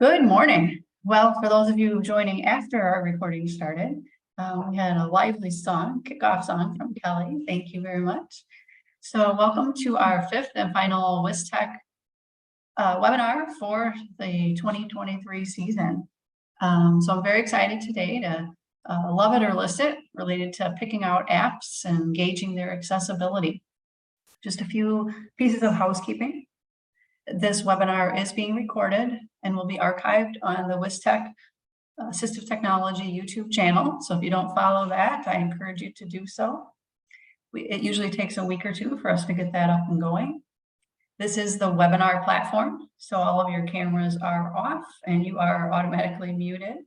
Good morning. Well, for those of you joining after our recording started, we had a lively kickoff song from Kelly. Thank you very much. So welcome to our fifth and final WisTech webinar for the 2023 season. So I'm very excited today to love it or list it related to picking out apps and gauging their accessibility. Just a few pieces of housekeeping. This webinar is being recorded and will be archived on the WisTech Assistive Technology YouTube channel. So if you don't follow that, I encourage you to do so. It usually takes a week or two for us to get that up and going. This is the webinar platform, so all of your cameras are off and you are automatically muted.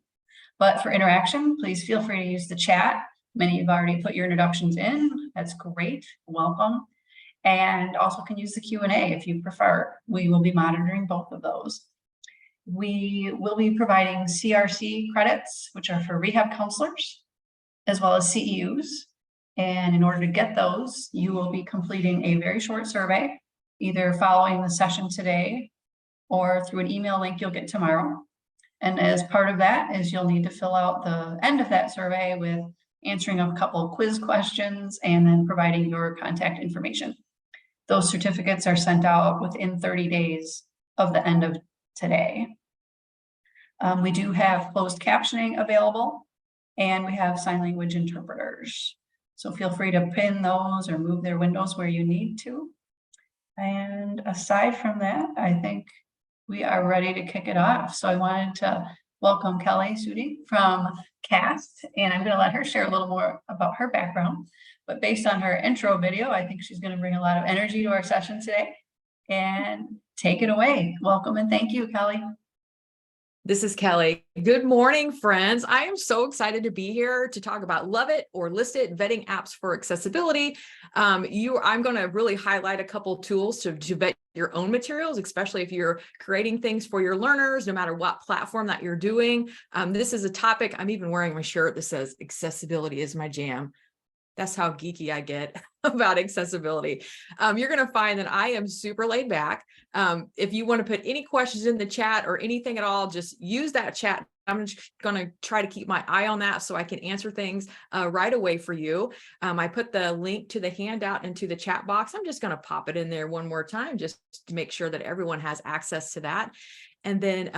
But for interaction, please feel free to use the chat. Many have already put your introductions in. That's great. Welcome. And also can use the Q&A if you prefer. We will be monitoring both of those. We will be providing CRC credits, which are for rehab counselors, as well as CEUs. And in order to get those, you will be completing a very short survey, either following the session today or through an email link you'll get tomorrow. And as part of that is you'll need to fill out the end of that survey with answering a couple of quiz questions and then providing your contact information. Those certificates are sent out within 30 days of the end of today. We do have closed captioning available, and we have sign language interpreters. So feel free to pin those or move their windows where you need to. And aside from that, I think we are ready to kick it off. So I wanted to welcome Kelli Suding from CAST, and I'm going to let her share a little more about her background. But based on her intro video, I think she's going to bring a lot of energy to our session today. And take it away. Welcome and thank you, Kelli. This is Kelly. Good morning, friends. I am so excited to be here to talk about Love It or List It, vetting apps for accessibility. I'm going to really highlight a couple tools to vet your own materials, especially if you're creating things for your learners, no matter what platform that you're doing. This is a topic. I'm even wearing my shirt that says accessibility is my jam. That's how geeky I get about accessibility. You're going to find that I am super laid back. If you want to put any questions in the chat or anything at all, just use that chat. I'm just going to try to keep my eye on that so I can answer things right away for you. I put the link to the handout into the chat box. I'm just going to pop it in there one more time just to make sure that everyone has access to that. And then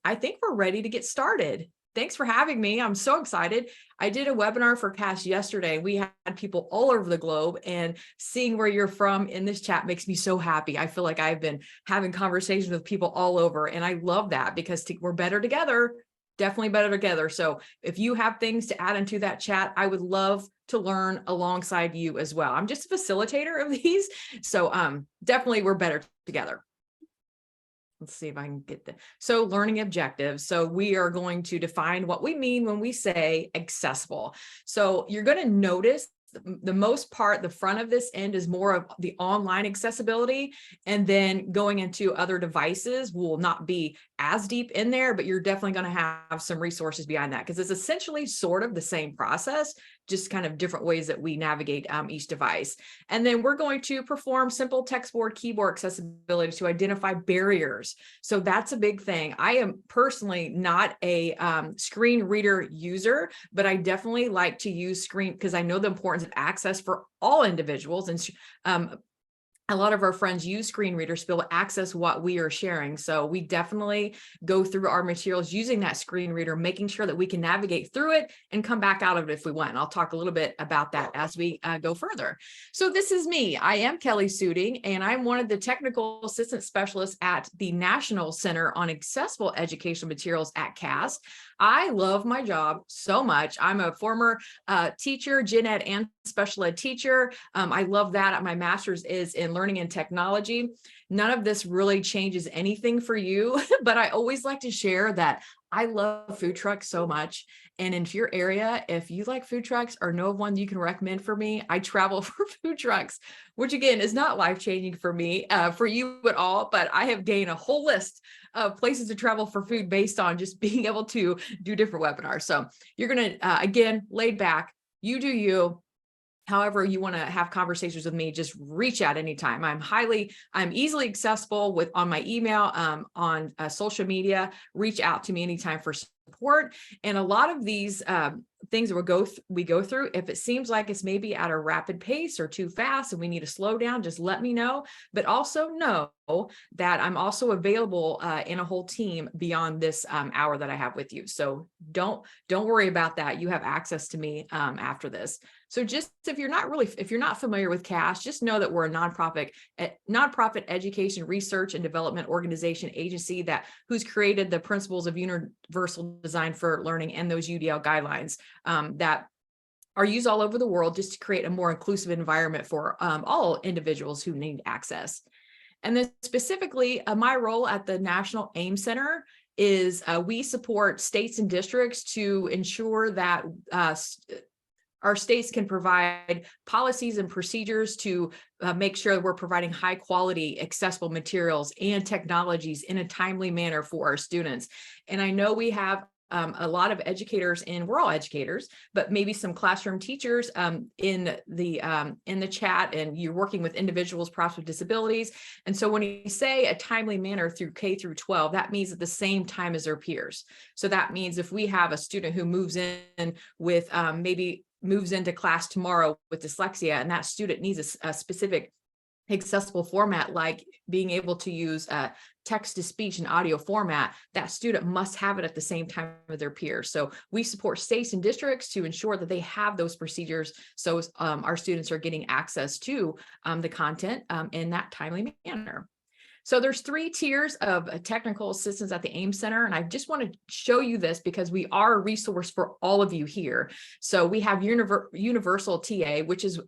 I think we're ready to get started. Thanks for having me. I'm so excited. I did a webinar for CAST yesterday. We had people all over the globe, and seeing where you're from in this chat makes me so happy. I feel like I've been having conversations with people all over, and I love that because we're better together, definitely better together. So if you have things to add into that chat, I would love to learn alongside you as well. I'm just a facilitator of these. So definitely we're better together. Let's see if I can get that. So learning objectives. So we are going to define what we mean when we say accessible. So you're going to notice the most part, the front of this end is more of the online accessibility, and then going into other devices will not be as deep in there, but you're definitely going to have some resources behind that because it's essentially sort of the same process, just kind of different ways that we navigate each device. And then we're going to perform simple text board keyboard accessibility to identify barriers. So that's a big thing. I am personally not a screen reader user, but I definitely like to use screen because I know the importance of access for all individuals. And a lot of our friends use screen readers to be able to access what we are sharing. So we definitely go through our materials using that screen reader, making sure that we can navigate through it and come back out of it if we want. I'll talk a little bit about that as we go further. So this is me. I am Kelli Suding, and I'm one of the technical assistant specialists at the National Center on Accessible Educational Materials at CAST. I love my job so much. I'm a former teacher, gen ed and special ed teacher. I love that. My master's is in learning and technology. None of this really changes anything for you, but I always like to share that I love food trucks so much. And in your area, if you like food trucks or know of one you can recommend for me, I travel for food trucks, which again is not life-changing for me, for you at all, but I have gained a whole list of places to travel for food based on just being able to do different webinars. So you're going to, again, laid back, you do you. However, you want to have conversations with me, just reach out anytime. I'm easily accessible on my email, on social media. Reach out to me anytime for support. And a lot of these things that we go through, if it seems like it's maybe at a rapid pace or too fast and we need to slow down, just let me know. But also know that I'm also available in a whole team beyond this hour that I have with you. So don't worry about that. You have access to me after this. So just if you're not familiar with CAS, just know that we're a nonprofit education research and development organization agency who's created the principles of universal design for learning and those UDL guidelines that are used all over the world just to create a more inclusive environment for all individuals who need access. And then specifically, my role at the National AIM Center is we support states and districts to ensure that our states can provide policies and procedures to make sure we're providing high quality, accessible materials and technologies in a timely manner for our students. And I know we have a lot of educators, and we're all educators, but maybe some classroom teachers in the chat, and you're working with individuals perhaps with disabilities. And so when you say a timely manner through K through 12, that means at the same time as their peers. So that means if we have a student who moves in with moves into class tomorrow with dyslexia, and that student needs a specific accessible format, like being able to use text to speech and audio format, that student must have it at the same time with their peers. So we support states and districts to ensure that they have those procedures, so our students are getting access to the content in that timely manner. So there's 3 tiers of technical assistance at the AIM Center. And I just want to show you this because we are a resource for all of you here. So we have Universal TA, which is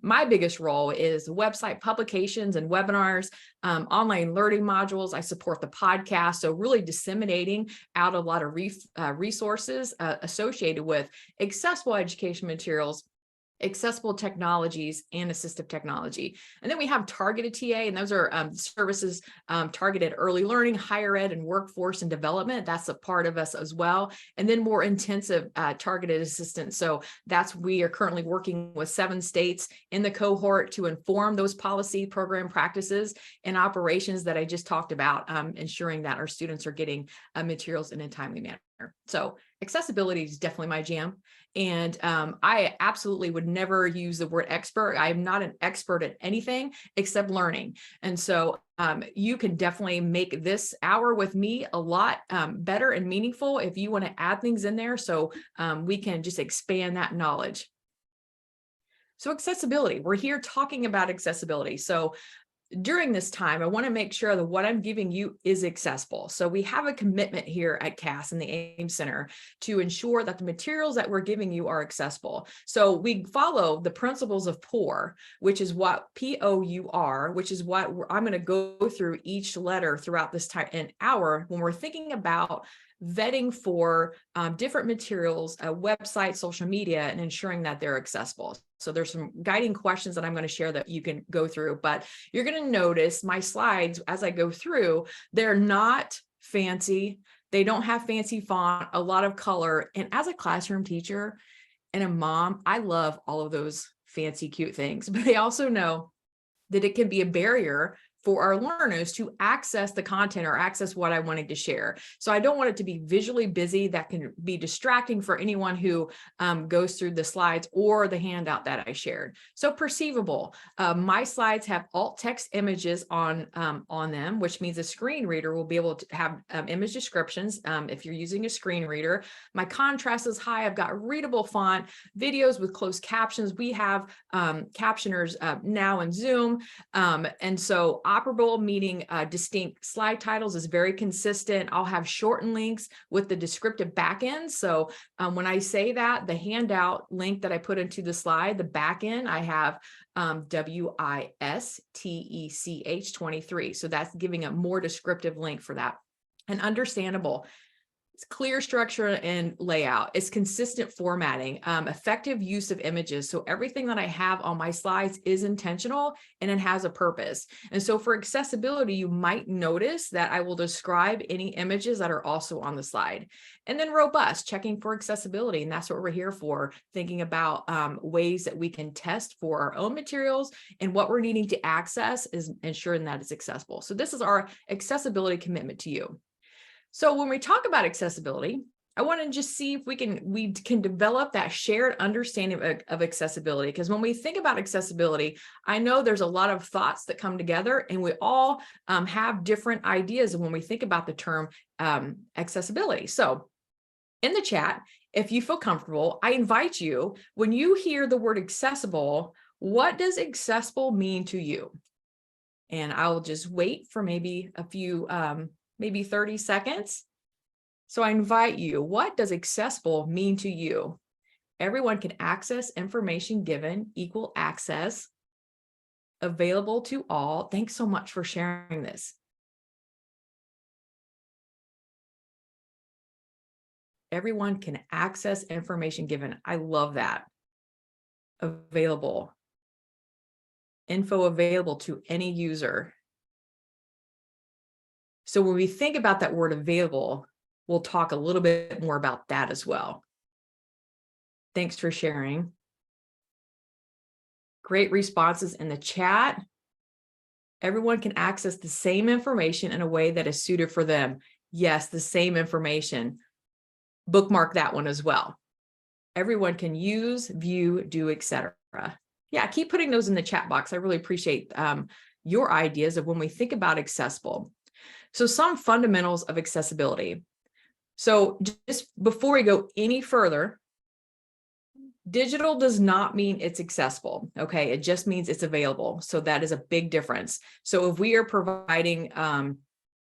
my biggest role is website publications and webinars, online learning modules. I support the podcast. So really disseminating out a lot of resources associated with accessible education materials, accessible technologies, and assistive technology. And then we have targeted TA, and those are services targeted early learning, higher ed, and workforce and development. That's a part of us as well. And then more intensive targeted assistance. So we are currently working with 7 states in the cohort to inform those policy, program practices, and operations that I just talked about, ensuring that our students are getting materials in a timely manner. So accessibility is definitely my jam. And I absolutely would never use the word expert. I am not an expert at anything except learning. And so you can definitely make this hour with me a lot better and meaningful if you want to add things in there, so we can just expand that knowledge. So accessibility, we're here talking about accessibility. So during this time, I want to make sure that what I'm giving you is accessible. So we have a commitment here at CAS and the AIM Center to ensure that the materials that we're giving you are accessible. So we follow the principles of POUR, which is what POUR, which is what I'm going to go through each letter throughout this time an hour when we're thinking about vetting for different materials, website, social media, and ensuring that they're accessible. So there's some guiding questions that I'm going to share that you can go through, but you're going to notice my slides as I go through, they're not fancy. They don't have fancy font, a lot of color. And as a classroom teacher and a mom, I love all of those fancy, cute things, but I also know that it can be a barrier for our learners to access the content or access what I wanted to share. So I don't want it to be visually busy. That can be distracting for anyone who goes through the slides or the handout that I shared. So perceivable. My slides have alt text images on them, which means a screen reader will be able to have image descriptions if you're using a screen reader. My contrast is high. I've got readable font, videos with closed captions. We have captioners now in Zoom. And so operable, meaning distinct slide titles, is very consistent. I'll have shortened links with the descriptive backend. So when I say that, the handout link that I put into the slide, the backend, I have WISTECH 23. So that's giving a more descriptive link for that. And understandable. It's clear structure and layout. It's consistent formatting, effective use of images. So everything that I have on my slides is intentional and it has a purpose. And so for accessibility, you might notice that I will describe any images that are also on the slide. And then robust, checking for accessibility. And that's what we're here for, thinking about ways that we can test for our own materials, and what we're needing to access is ensuring that it's accessible. So this is our accessibility commitment to you. So when we talk about accessibility, I want to just see if we can develop that shared understanding of accessibility. Because when we think about accessibility, I know there's a lot of thoughts that come together, and we all have different ideas when we think about the term accessibility. So in the chat, if you feel comfortable, I invite you, when you hear the word accessible, what does accessible mean to you? And I'll just wait for maybe a few, maybe 30 seconds. So I invite you, what does accessible mean to you? Everyone can access information given, equal access, available to all. Thanks so much for sharing this. Everyone can access information given. I love that. Available. Info available to any user. So when we think about that word available, we'll talk a little bit more about that as well. Thanks for sharing. Great responses in the chat. Everyone can access the same information in a way that is suited for them. Yes, the same information. Bookmark that one as well. Everyone can use, view, do, etc. Yeah, keep putting those in the chat box. I really appreciate your ideas of when we think about accessible. So some fundamentals of accessibility. So just before we go any further, digital does not mean it's accessible. Okay, it just means it's available. So that is a big difference. So if we are providing,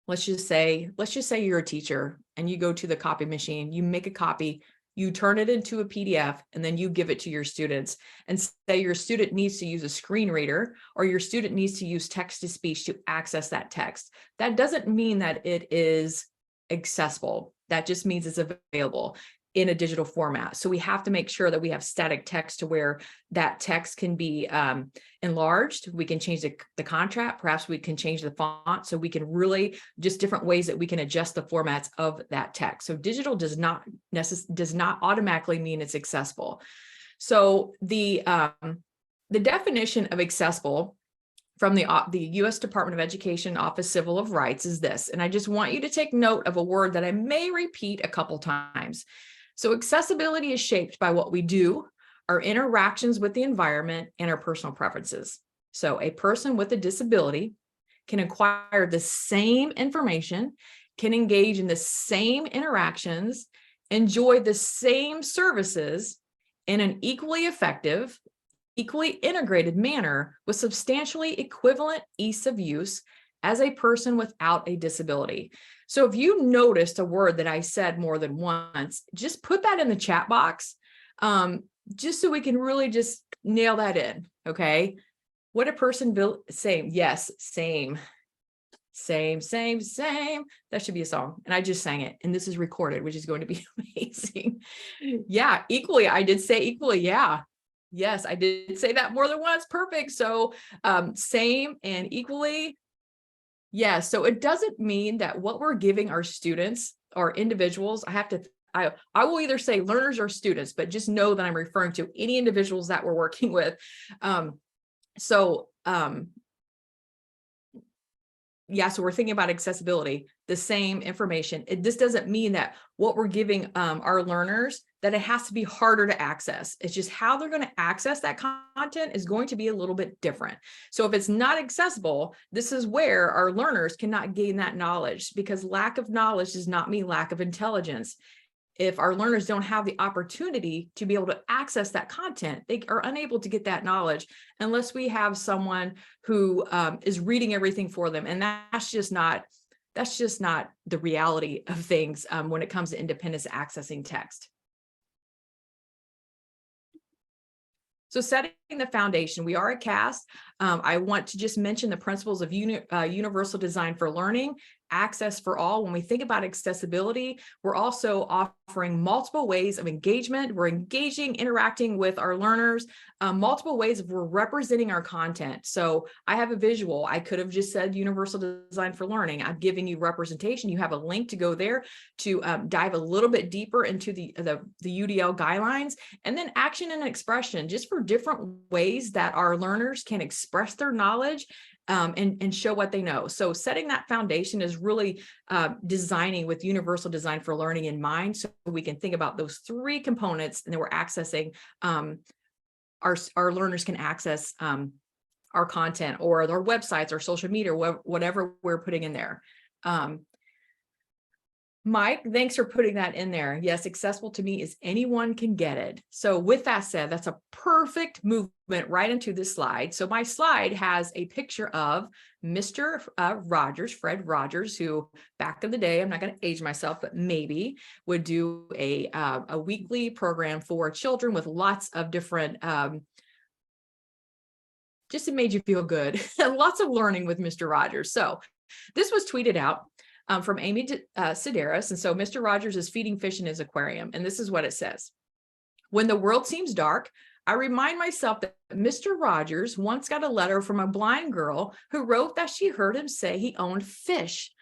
let's just say you're a teacher and you go to the copy machine, you make a copy, you turn it into a PDF, and then you give it to your students, and say your student needs to use a screen reader, or your student needs to use text to speech to access that text. That doesn't mean that it is accessible. That just means it's available in a digital format. So we have to make sure that we have static text to where that text can be enlarged. We can change the contrast. Perhaps we can change the font. So we can really just different ways that we can adjust the formats of that text. So digital does not automatically mean it's accessible. So the definition of accessible from the U.S. Department of Education Office Civil of Rights is this, and I just want you to take note of a word that I may repeat a couple times. So accessibility is shaped by what we do, our interactions with the environment, and our personal preferences. So a person with a disability can acquire the same information, can engage in the same interactions, enjoy the same services in an equally effective, equally integrated manner with substantially equivalent ease of use as a person without a disability. So if you noticed a word that I said more than once, just put that in the chat box, just so we can really just nail that in, okay? What a person built, same, yes, same. Same. That should be a song. And I just sang it, and this is recorded, which is going to be amazing. Yeah, equally, I did say equally, yeah. Yes, I did say that more than once. Perfect. So same and equally. Yeah, so it doesn't mean that what we're giving our students or individuals, I will either say learners or students, but just know that I'm referring to any individuals that we're working with. Yeah, so we're thinking about accessibility, the same information. This doesn't mean that what we're giving our learners, that it has to be harder to access. It's just how they're going to access that content is going to be a little bit different. So if it's not accessible, this is where our learners cannot gain that knowledge, because lack of knowledge does not mean lack of intelligence. If our learners don't have the opportunity to be able to access that content, they are unable to get that knowledge unless we have someone who is reading everything for them. And that's just not the reality of things when it comes to independence accessing text. So setting the foundation, we are a CAST. I want to just mention the principles of universal design for learning, access for all. When we think about accessibility, we're also offering multiple ways of engagement. We're engaging, interacting with our learners, multiple ways of we're representing our content. So I have a visual. I could have just said universal design for learning. I'm giving you representation. You have a link to go there to dive a little bit deeper into the UDL guidelines, and then action and expression, just for different ways that our learners can express their knowledge and show what they know. So setting that foundation is really designing with universal design for learning in mind, so we can think about those three components, and then we're accessing, our learners can access our content or their websites or social media, whatever we're putting in there. Mike, thanks for putting that in there. Yes, accessible to me is anyone can get it. So with that said, that's a perfect movement right into this slide. So my slide has a picture of Mr. Rogers, Fred Rogers, who back in the day, I'm not going to age myself, but maybe would do a weekly program for children with lots of different, just it made you feel good. Lots of learning with Mr. Rogers. So this was tweeted out from Amy Sedaris. And so Mr. Rogers is feeding fish in his aquarium. And this is what it says. When the world seems dark, I remind myself that Mr. Rogers once got a letter from a blind girl who wrote that she heard him say he owned fish,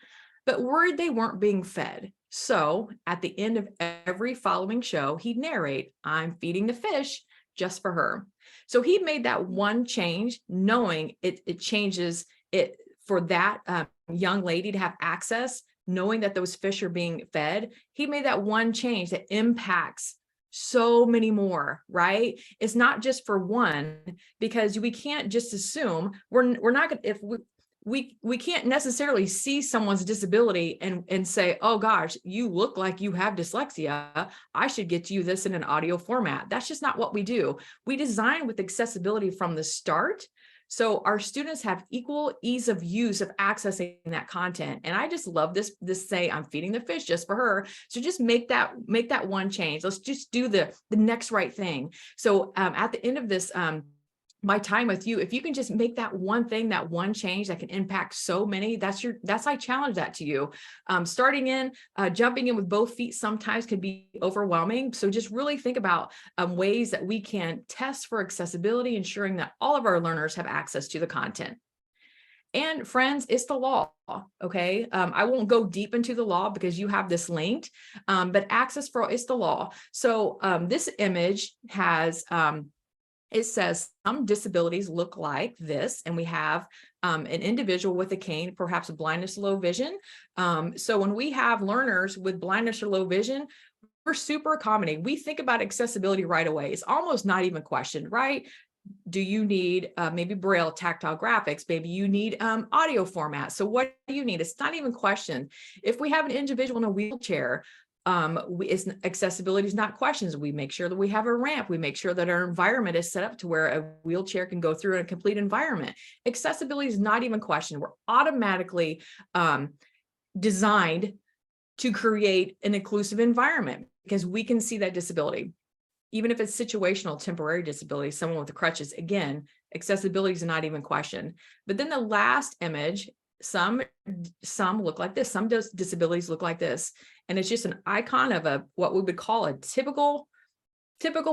but worried they weren't being fed. So at the end of every following show, he'd narrate, I'm feeding the fish just for her. So he made that one change, knowing it changes it for that young lady to have access, knowing that those fish are being fed. He made that one change that impacts so many more, right? It's not just for one, because we can't just assume we're not going to, if we can't necessarily see someone's disability and say, oh gosh, you look like you have dyslexia, I should get you this in an audio format. That's just not what we do. We design with accessibility from the start, so our students have equal ease of use of accessing that content. And I just love this say, I'm feeding the fish just for her. So just make that one change. Let's just do the next right thing. So at the end of this, my time with you, if you can just make that one thing, that one change that can impact so many, that's I challenge that to you. Jumping in with both feet sometimes can be overwhelming. So just really think about ways that we can test for accessibility, ensuring that all of our learners have access to the content. And friends, it's the law, okay? I won't go deep into the law because you have this linked, but access for all is the law. So this image has, it says some disabilities look like this, and we have an individual with a cane, perhaps blindness, low vision. So when we have learners with blindness or low vision, we're super accommodating. We think about accessibility right away. It's almost not even questioned, right? Do you need maybe Braille, tactile graphics? Maybe you need audio format. So what do you need? It's not even questioned. If we have an individual in a wheelchair, accessibility is not questions. We make sure that we have a ramp. We make sure that our environment is set up to where a wheelchair can go through in a complete environment. Accessibility is not even questioned. We're automatically designed to create an inclusive environment because we can see that disability. Even if it's situational, temporary disability, someone with the crutches, again, accessibility is not even questioned. But then the last image, some look like this, some disabilities look like this. And it's just an icon of what we would call a typical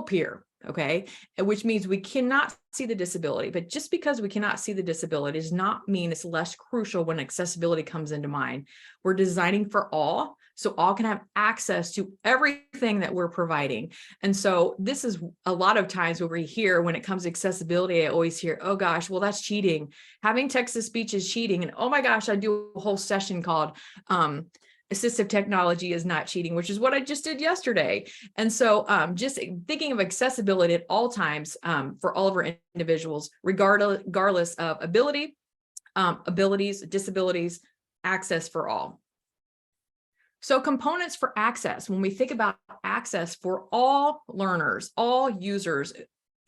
peer, okay? Which means we cannot see the disability, but just because we cannot see the disability does not mean it's less crucial when accessibility comes into mind. We're designing for all, so all can have access to everything that we're providing. And so this is a lot of times what we hear when it comes to accessibility, I always hear, oh gosh, well, that's cheating. Having text-to-speech is cheating. And oh my gosh, I do a whole session called, assistive technology is not cheating, which is what I just did yesterday. And so just thinking of accessibility at all times for all of our individuals, regardless of abilities, disabilities, access for all. So components for access, when we think about access for all learners, all users,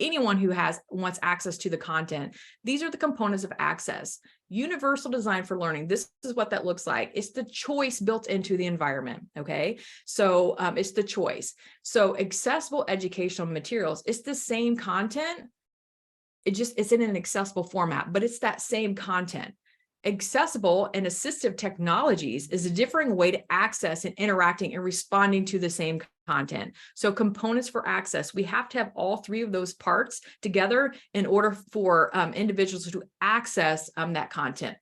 anyone who wants access to the content, these are the components of access. Universal design for learning, this is what that looks like. It's the choice built into the environment, okay? So it's the choice. So accessible educational materials, it's the same content, it's in an accessible format, but it's that same content. Accessible and assistive technologies is a differing way to access and interacting and responding to the same content. So components for access, we have to have all three of those parts together in order for individuals to access that content.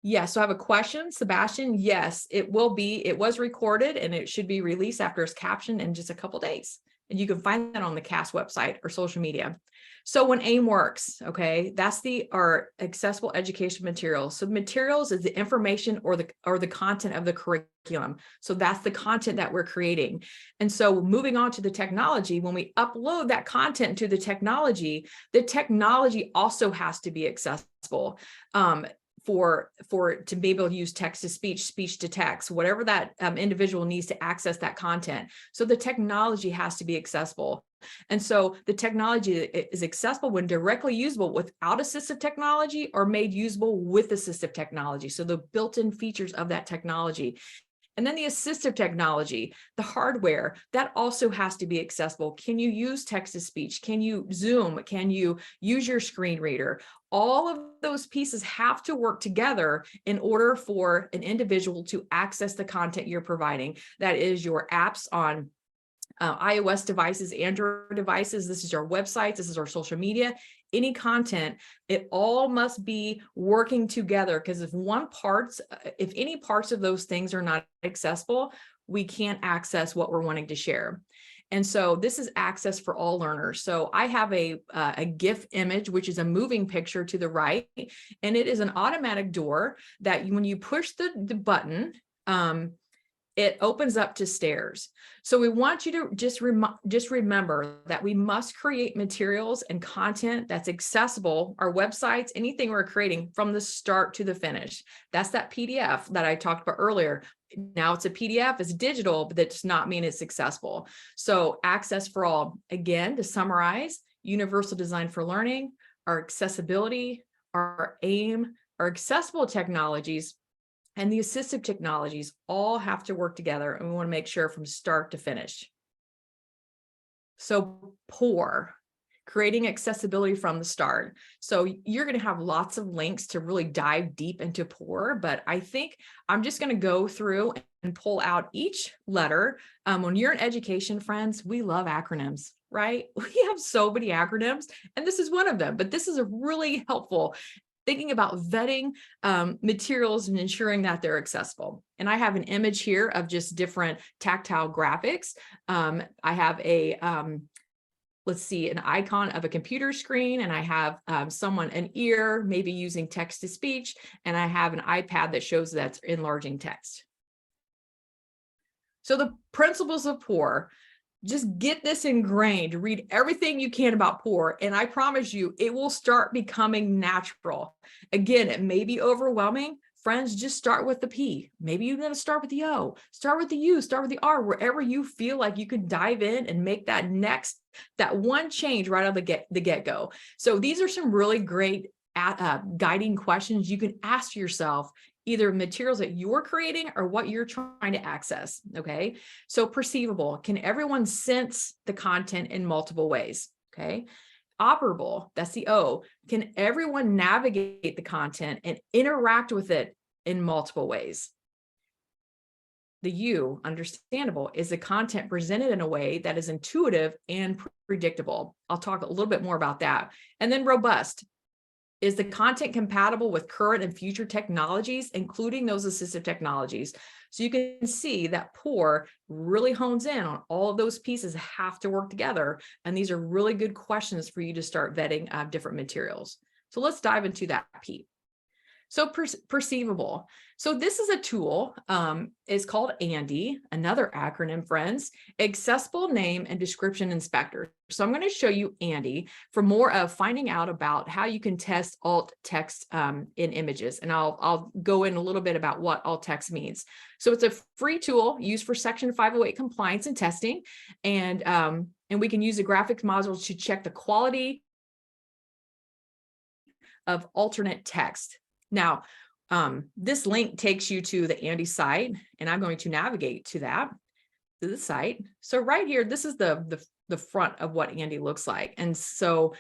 Yes, so I have a question, Sebastian. Yes, it was recorded and it should be released after it's captioned in just a couple of days. And you can find that on the CAST website or social media. So when AIM works, okay, that's our accessible education materials. So materials is the information or the content of the curriculum. So that's the content that we're creating. And so moving on to the technology, when we upload that content to the technology also has to be accessible. To be able to use text to speech, speech to text, whatever that individual needs to access that content. So the technology has to be accessible. And so the technology is accessible when directly usable without assistive technology or made usable with assistive technology. So the built-in features of that technology. And then the assistive technology, the hardware, that also has to be accessible. Can you use text to speech? Can you Zoom? Can you use your screen reader? All of those pieces have to work together in order for an individual to access the content you're providing. That is your apps on iOS devices, Android devices. This is our websites. This is our social media. Any content, it all must be working together, because if any parts of those things are not accessible, we can't access what we're wanting to share. And so this is access for all learners. So I have a GIF image, which is a moving picture to the right, and it is an automatic door that when you push the button, it opens up to stairs. So we want you to just remember that we must create materials and content that's accessible, our websites, anything we're creating from the start to the finish. That's that PDF that I talked about earlier. Now it's a PDF, it's digital, but that does not mean it's accessible. So access for all, again, to summarize, universal design for learning, our accessibility, our AIM, our accessible technologies, and the assistive technologies all have to work together, and we want to make sure from start to finish. So POUR, creating accessibility from the start. So you're going to have lots of links to really dive deep into POUR, but I think I'm just going to go through and pull out each letter. When you're in education, friends, we love acronyms, right? We have so many acronyms, and this is one of them, but this is a really helpful thinking about vetting materials and ensuring that they're accessible. And I have an image here of just different tactile graphics. I have let's see, an icon of a computer screen, and I have an ear, maybe using text to speech, and I have an iPad that shows that's enlarging text. So the principles of POUR, just get this ingrained, read everything you can about POUR, and I promise you, it will start becoming natural. Again, it may be overwhelming. Friends, just start with the P. Maybe you're going to start with the O, start with the U, start with the R, wherever you feel like you can dive in and make that one change right out of the get-go. So these are some really great guiding questions you can ask yourself, either materials that you're creating or what you're trying to access, okay? So perceivable, can everyone sense the content in multiple ways, okay? Operable, that's the O, can everyone navigate the content and interact with it in multiple ways? The U, understandable, is the content presented in a way that is intuitive and predictable. I'll talk a little bit more about that. And then robust, is the content compatible with current and future technologies, including those assistive technologies? So you can see that POUR really hones in on all of those pieces have to work together. And these are really good questions for you to start vetting different materials. So let's dive into that P. So perceivable. So this is a tool, it's called ANDI, another acronym, friends, Accessible Name and Description Inspector. So I'm going to show you ANDI for more of finding out about how you can test alt text in images. And I'll go in a little bit about what alt text means. So it's a free tool used for Section 508 compliance and testing. And we can use the graphics module to check the quality of alternate text. Now, this link takes you to the ANDI site, and I'm going to navigate to the site. So right here, this is the the front of what Andy looks like. And so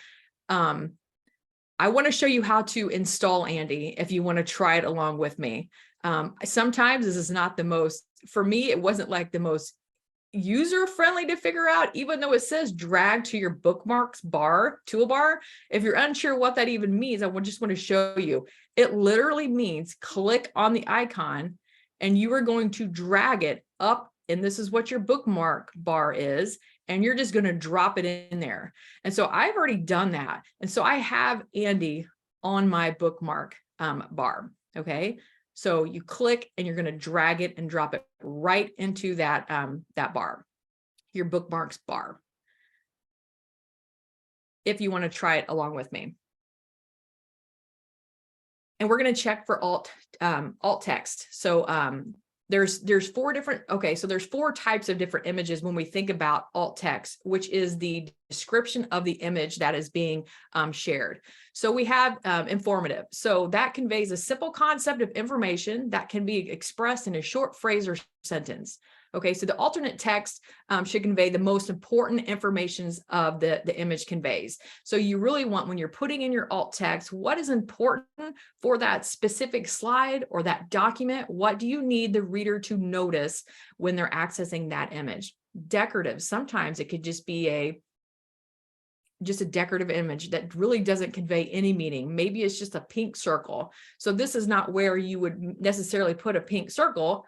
I want to show you how to install Andy if you want to try it along with me. Sometimes this is not the most, for me, it wasn't like the most user-friendly to figure out, even though it says drag to your bookmarks toolbar. If you're unsure what that even means, I just want to show you. It literally means click on the icon and you are going to drag it up, and this is what your bookmark bar is, and you're just going to drop it in there. And so I've already done that. And so I have Andy on my bookmark bar. Okay. So you click and you're going to drag it and drop it right into that, that bar, your bookmarks bar, if you want to try it along with me. And we're going to check for alt text. So there's four different, okay, so there's four types of different images when we think about alt text, which is the description of the image that is being shared. So we have informative. So that conveys a simple concept of information that can be expressed in a short phrase or sentence. Okay, so the alternate text should convey the most important informations of the image conveys. So you really want, when you're putting in your alt text, what is important for that specific slide or that document? What do you need the reader to notice when they're accessing that image? Decorative, sometimes it could just be just a decorative image that really doesn't convey any meaning. Maybe it's just a pink circle. So this is not where you would necessarily put a pink circle.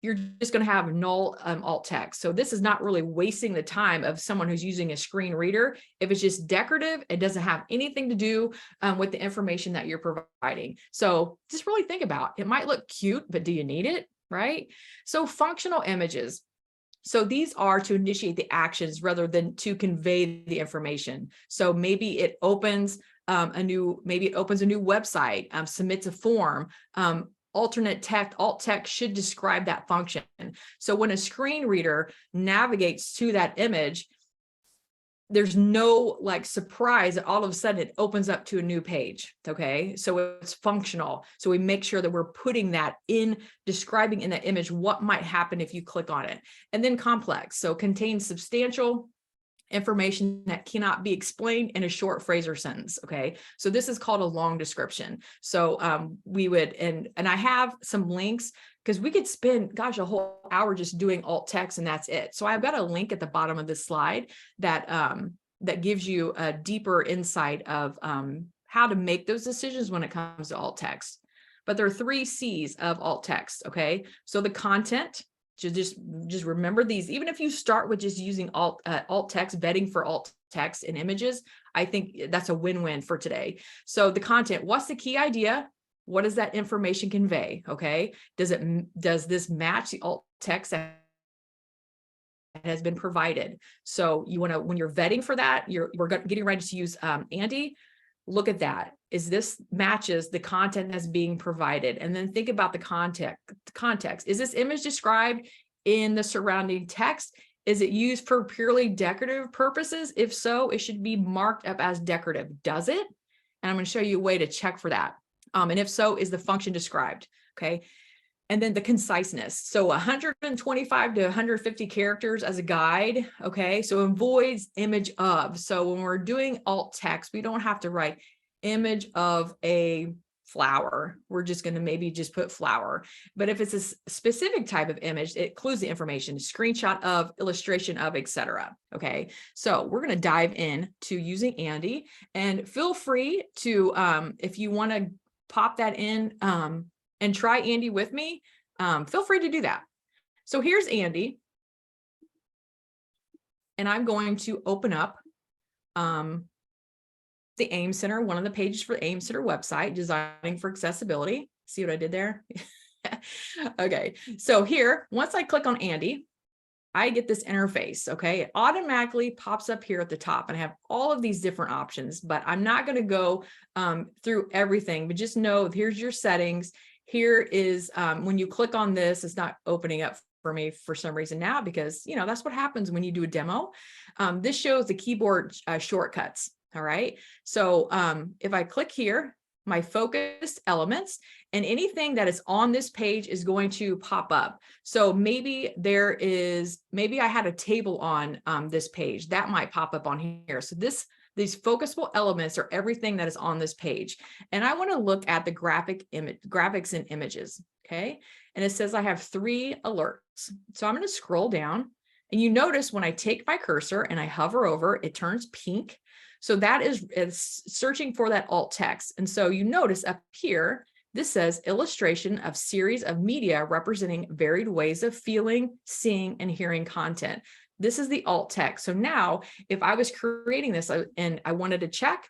You're just going to have null alt text. So this is not really wasting the time of someone who's using a screen reader. If it's just decorative, it doesn't have anything to do with the information that you're providing. So just really think about it. It might look cute, but do you need it? Right? So functional images. So these are to initiate the actions rather than to convey the information. So maybe it opens a new website, submits a form. Alternate text, alt text should describe that function. So when a screen reader navigates to that image, there's no like surprise that all of a sudden it opens up to a new page. Okay, so it's functional. So we make sure that we're putting that in, describing in that image what might happen if you click on it. And then complex, so contains substantial information that cannot be explained in a short phrase or sentence. Okay, so this is called a long description. So we would, and I have some links, because we could spend, gosh, a whole hour just doing alt text and that's it. So I've got a link at the bottom of this slide that that gives you a deeper insight of how to make those decisions when it comes to alt text. But there are 3 C's of alt text. Okay, so the content. Just remember these. Even if you start with just using alt text, vetting for alt text and images, I think that's a win-win for today. So the content, what's the key idea? What does that information convey? Okay, does this match the alt text that has been provided? So you want to, when you're vetting for that, we're getting ready to use Andy. Look at that. Is this matches the content that's being provided? And then think about the context. Is this image described in the surrounding text? Is it used for purely decorative purposes? If so, it should be marked up as decorative. Does it? And I'm going to show you a way to check for that. And if so, is the function described? Okay. And then the conciseness. So 125 to 150 characters as a guide. Okay. So avoids image of. So when we're doing alt text, we don't have to write image of a flower. We're just going to maybe just put flower. But if it's a specific type of image, it includes the information, screenshot of, illustration of, etc. Okay. So we're going to dive in to using Andy, and feel free to, if you want to pop that in, and try Andy with me, feel free to do that. So here's Andy. And I'm going to open up the AIM Center, one of the pages for the AIM Center website, Designing for Accessibility. See what I did there? Okay, so here, once I click on Andy, I get this interface, okay? It automatically pops up here at the top, and I have all of these different options, but I'm not gonna go through everything, but just know here's your settings. Here is, when you click on this, it's not opening up for me for some reason now, because, you know, that's what happens when you do a demo. This shows the keyboard shortcuts, all right? So if I click here, my focused elements, and anything that is on this page is going to pop up. So maybe I had a table on this page that might pop up on here. So these focusable elements are everything that is on this page. And I want to look at the graphics and images. Okay. And it says I have 3 alerts. So I'm going to scroll down, and you notice when I take my cursor and I hover over, it turns pink. So that is searching for that alt text. And so you notice up here, this says illustration of series of media representing varied ways of feeling, seeing, and hearing content. This is the alt text. So now if I was creating this and I wanted to check,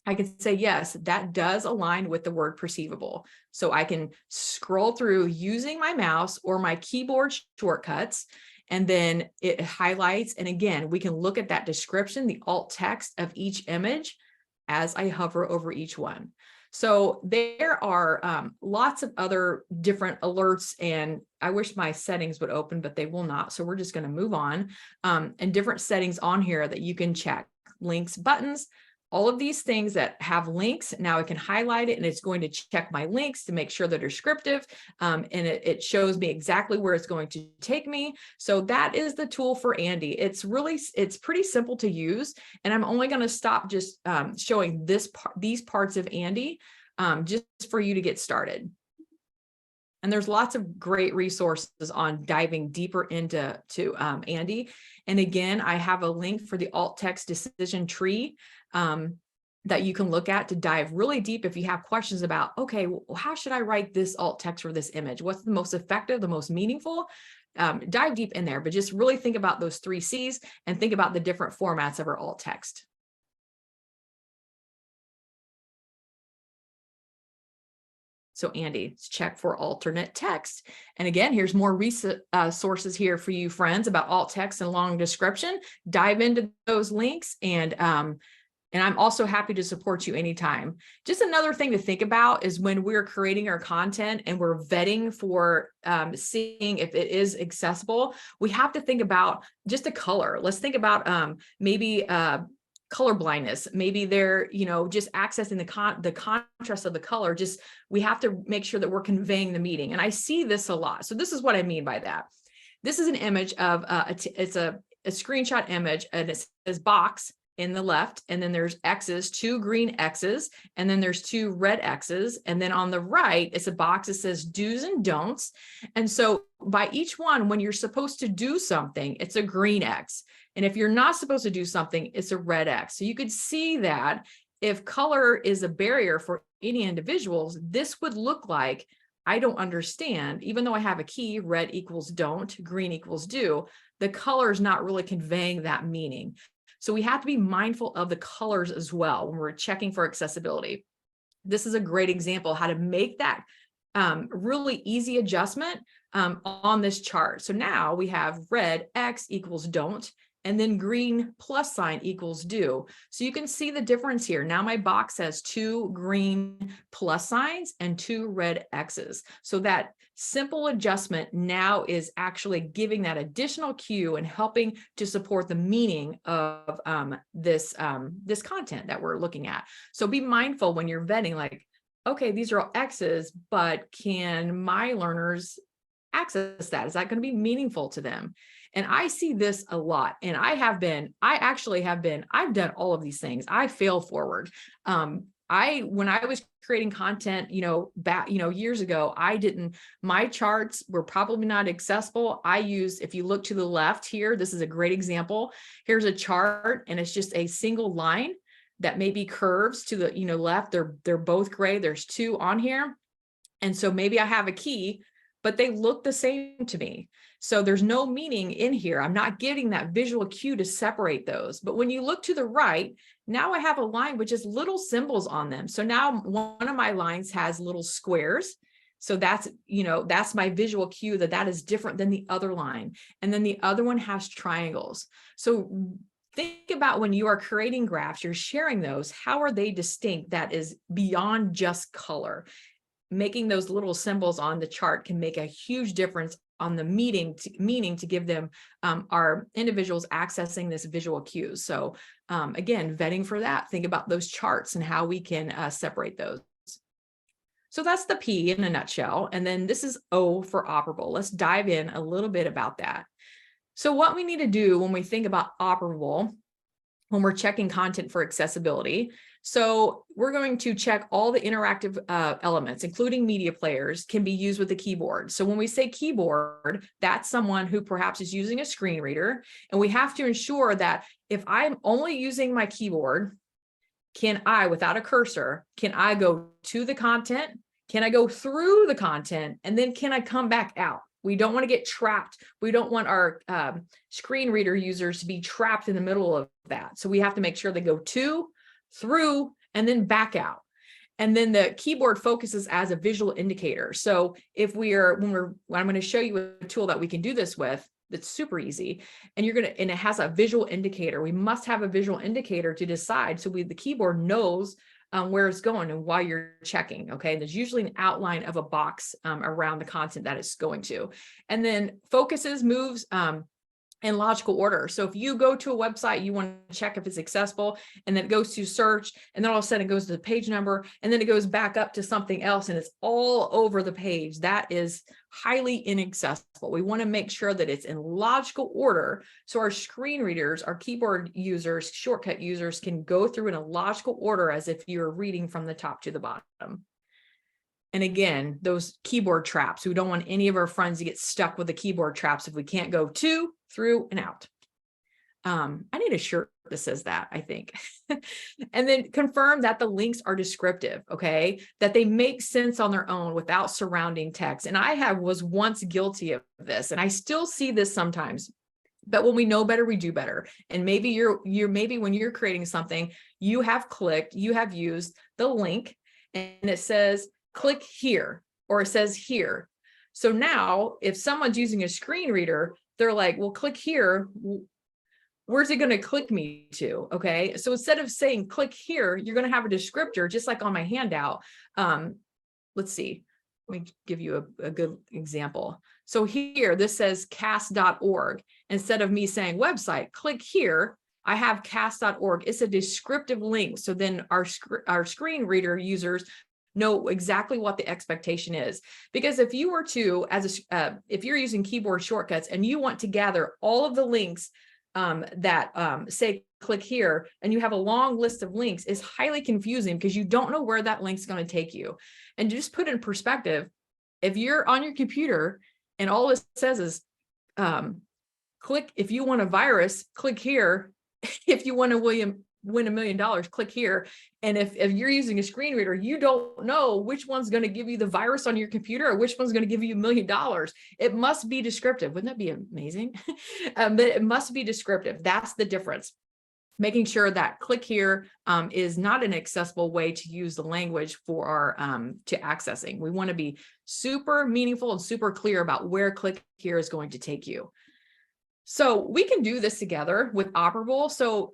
I could say, yes, that does align with the word perceivable. So I can scroll through using my mouse or my keyboard shortcuts, and then it highlights. And again, we can look at that description, the alt text of each image as I hover over each one. So there are lots of other different alerts, and I wish my settings would open, but they will not. So we're just going to move on, and different settings on here that you can check: links, buttons, all of these things that have links. Now I can highlight it, and it's going to check my links to make sure they're descriptive. And it shows me exactly where it's going to take me. So that is the tool for Andy. It's pretty simple to use. And I'm only going to stop just showing these parts of Andy just for you to get started. And there's lots of great resources on diving deeper into Andy. And again, I have a link for the alt text decision tree that you can look at to dive really deep if you have questions about, okay, well, how should I write this alt text for this image? What's the most effective, the most meaningful? Dive deep in there, but just really think about those 3 C's and think about the different formats of our alt text. So Andy, let's check for alternate text. And again, here's more sources here for you friends about alt text and long description. Dive into those links, and I'm also happy to support you anytime. Just another thing to think about is when we're creating our content and we're vetting for seeing if it is accessible, we have to think about just the color. Let's think about maybe color blindness. Maybe they're, just accessing the contrast of the color. Just, we have to make sure that we're conveying the meaning. And I see this a lot. So this is what I mean by that. This is an image of, it's a screenshot image, and it says box in the left, and then there's X's, 2 green X's, and then there's 2 red X's. And then on the right, it's a box that says do's and don'ts. And so by each one, when you're supposed to do something, it's a green X. And if you're not supposed to do something, it's a red X. So you could see that if color is a barrier for any individuals, this would look like, I don't understand, even though I have a key, red equals don't, green equals do, the color is not really conveying that meaning. So we have to be mindful of the colors as well when we're checking for accessibility. This is a great example how to make that really easy adjustment on this chart. So now we have red X equals don't, and then green plus sign equals do. So you can see the difference here. Now my box has 2 green plus signs and 2 red X's. So that simple adjustment now is actually giving that additional cue and helping to support the meaning of this content that we're looking at. So be mindful when you're vetting, like, okay, these are all X's, but can my learners access that? Is that going to be meaningful to them? And I see this a lot. And I've done all of these things. I fail forward. When I was creating content, back, years ago, my charts were probably not accessible. if you look to the left here, this is a great example. Here's a chart, and it's just a single line that maybe curves to the, left. They're both gray. There's 2 on here. And so maybe I have a key, but they look the same to me. So there's no meaning in here. I'm not getting that visual cue to separate those. But when you look to the right, now I have a line with just little symbols on them. So now one of my lines has little squares. So that's my visual cue that is different than the other line. And then the other one has triangles. So think about when you are creating graphs, you're sharing those, how are they distinct? That is beyond just color. Making those little symbols on the chart can make a huge difference on the meaning to give them our individuals accessing this visual cues. So again, vetting for that, think about those charts and how we can separate those. So that's the P in a nutshell. And then this is O for operable. Let's dive in a little bit about that. So what we need to do when we think about operable, when we're checking content for accessibility. So we're going to check all the interactive elements, including media players, can be used with the keyboard. So when we say keyboard, that's someone who perhaps is using a screen reader. And we have to ensure that if I'm only using my keyboard, can I, without a cursor, can I go to the content? Can I go through the content? And then can I come back out? We don't want to get trapped. We don't want our screen reader users to be trapped in the middle of that. So we have to make sure they go to, through, and then back out. And then the keyboard focuses as a visual indicator. So if I'm going to show you a tool that we can do this with, that's super easy. And and it has a visual indicator. We must have a visual indicator to decide. So the keyboard knows where it's going and why you're checking. Okay. There's usually an outline of a box around the content that it's going to. And then focuses, moves, in logical order. So if you go to a website, you want to check if it's accessible, and then it goes to search, and then all of a sudden it goes to the page number, and then it goes back up to something else, and it's all over the page. That is highly inaccessible. We want to make sure that it's in logical order. So our screen readers, our keyboard users, shortcut users can go through in a logical order as if you're reading from the top to the bottom. And again, those keyboard traps, we don't want any of our friends to get stuck with the keyboard traps if we can't go to, through, and out. I need a shirt that says that, I think. And then confirm that the links are descriptive, okay? That they make sense on their own without surrounding text. And I was once guilty of this, and I still see this sometimes. But when we know better, we do better. And maybe maybe when you're creating something, you have used the link, and it says, click here, or it says here. So now if someone's using a screen reader, they're like, well, click here. Where's it going to click me to? Okay. So instead of saying click here, you're going to have a descriptor, just like on my handout. Let's see. Let me give you a good example. So here, this says cast.org. Instead of me saying website, click here, I have cast.org. It's a descriptive link. So then our screen reader users know exactly what the expectation is. Because if you were to, if you're using keyboard shortcuts and you want to gather all of the links that say click here, and you have a long list of links, is highly confusing because you don't know where that link's going to take you. And just put in perspective, if you're on your computer and all it says is click, if you want a virus, click here. If you want to win $1 million, click here. And if you're using a screen reader, you don't know which one's going to give you the virus on your computer or which one's going to give you $1 million. It must be descriptive. Wouldn't that be amazing? But it must be descriptive. That's the difference. Making sure that click here is not an accessible way to use the language for our to accessing. We want to be super meaningful and super clear about where click here is going to take you. So we can do this together with operable. So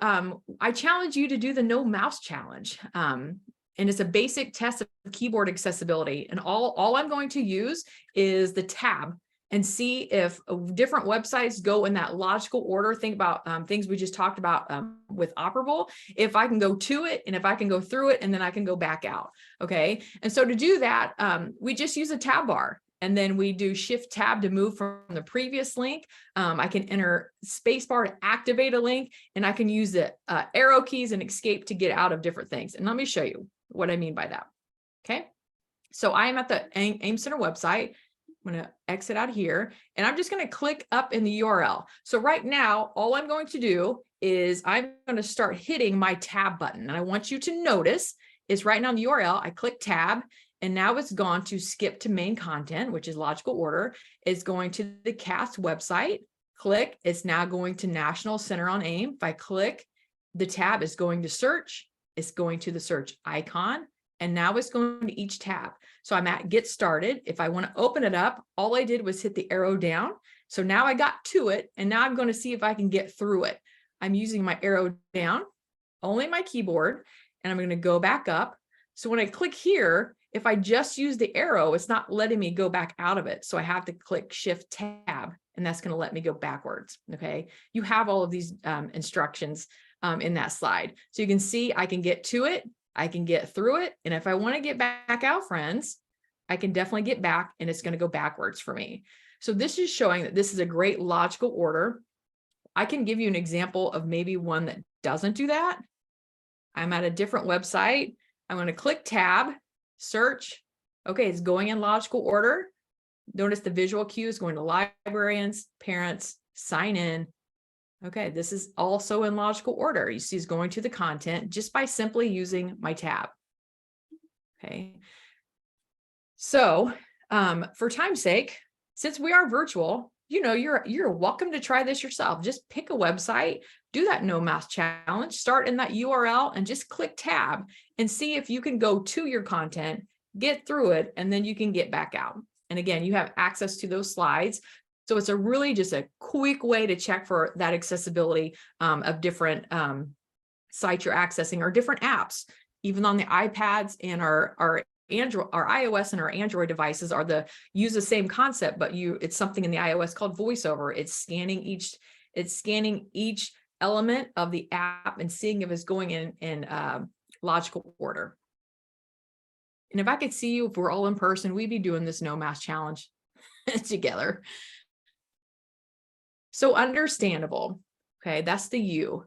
I challenge you to do the no mouse challenge. And it's a basic test of keyboard accessibility. And all I'm going to use is the tab and see if different websites go in that logical order. Think about things we just talked about with operable. If I can go to it, and if I can go through it, and then I can go back out. Okay. And so to do that, we just use a tab bar. And then we do shift tab to move from the previous link. I can enter spacebar to activate a link, and I can use the arrow keys and escape to get out of different things. And let me show you what I mean by that. Okay. So I am at the AIM Center website. I'm going to exit out here, and I'm just going to click up in the URL. So right now, all I'm going to do is I'm going to start hitting my tab button. And I want you to notice is right now in the URL, I click tab. And now it's gone to skip to main content, which is logical order. It's going to the CAST website. Click. It's now going to National Center on AIM. If I click, the tab is going to search. It's going to the search icon. And now it's going to each tab. So I'm at Get Started. If I want to open it up, all I did was hit the arrow down. So now I got to it. And now I'm going to see if I can get through it. I'm using my arrow down, only my keyboard, and I'm going to go back up. So when I click here, if I just use the arrow, it's not letting me go back out of it. So I have to click Shift Tab, and that's going to let me go backwards. Okay. You have all of these instructions in that slide. So you can see I can get to it. I can get through it. And if I want to get back out, friends, I can definitely get back and it's going to go backwards for me. So this is showing that this is a great logical order. I can give you an example of maybe one that doesn't do that. I'm at a different website. I'm going to click tab, search. Okay, it's going in logical order. Notice the visual cue is going to librarians, parents, sign in. Okay, this is also in logical order. You see it's going to the content just by simply using my tab. Okay. So for time's sake, since we are virtual, you're welcome to try this yourself. Just pick a website, do that no mask challenge, start in that URL and just click tab and see if you can go to your content, get through it, and then you can get back out. And again, you have access to those slides. So it's really just a quick way to check for that accessibility of different sites you're accessing or different apps, even on the iPads and our Android, our iOS and our Android devices use the same concept, but it's something in the iOS called VoiceOver. It's scanning each element of the app and seeing if it's going in logical order. And if I could see you, if we're all in person, we'd be doing this no mask challenge together. So understandable. Okay, that's the U.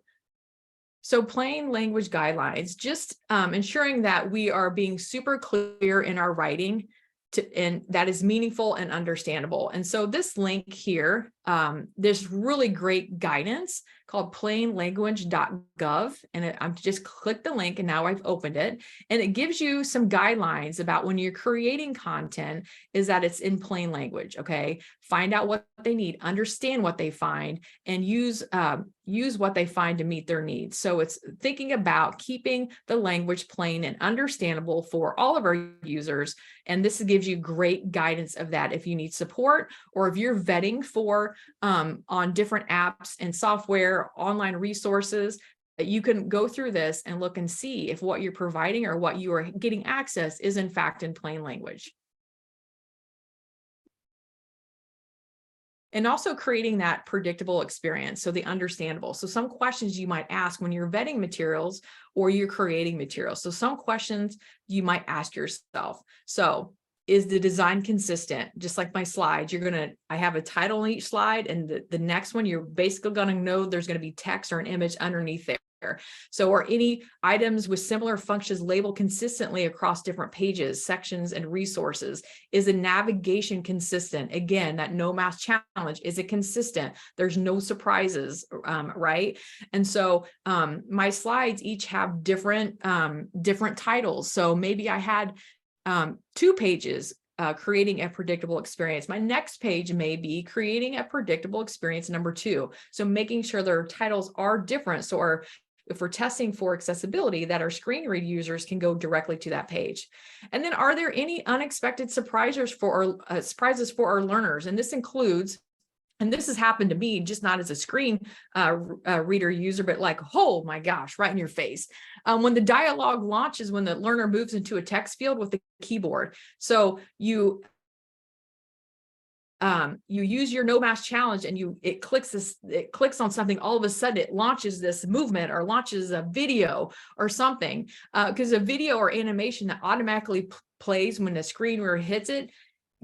So plain language guidelines, just ensuring that we are being super clear in our writing and that is meaningful and understandable. And so this link here, there's really great guidance called plainlanguage.gov. And I'm just click the link and now I've opened it. And it gives you some guidelines about when you're creating content is that it's in plain language, okay? Find out what they need, understand what they find, and use what they find to meet their needs. So it's thinking about keeping the language plain and understandable for all of our users. And this gives you great guidance of that if you need support or if you're vetting for on different apps and software, online resources, that you can go through this and look and see if what you're providing or what you are getting access is in fact in plain language. And also creating that predictable experience, so the understandable. So some questions you might ask when you're vetting materials or you're creating materials. So some questions you might ask yourself. So is the design consistent? Just like my slides, I have a title on each slide, and the next one, you're basically gonna know there's gonna be text or an image underneath there. So are any items with similar functions labeled consistently across different pages, sections, and resources? Is the navigation consistent? Again, that no mask challenge, is it consistent? There's no surprises, right? And so my slides each have different titles. So maybe I had 2 pages creating a predictable experience. My next page may be creating a predictable experience number 2. So making sure their titles are different. So if we're testing for accessibility, that our screen read users can go directly to that page. And then are there any unexpected surprises for our learners? And this includes, and this has happened to me, just not as a screen reader user, but like, oh my gosh, right in your face. When the dialogue launches, when the learner moves into a text field with the keyboard. So you use your no mask challenge and it clicks on something, all of a sudden it launches this movement or launches a video or something, because a video or animation that automatically plays when the screen reader hits it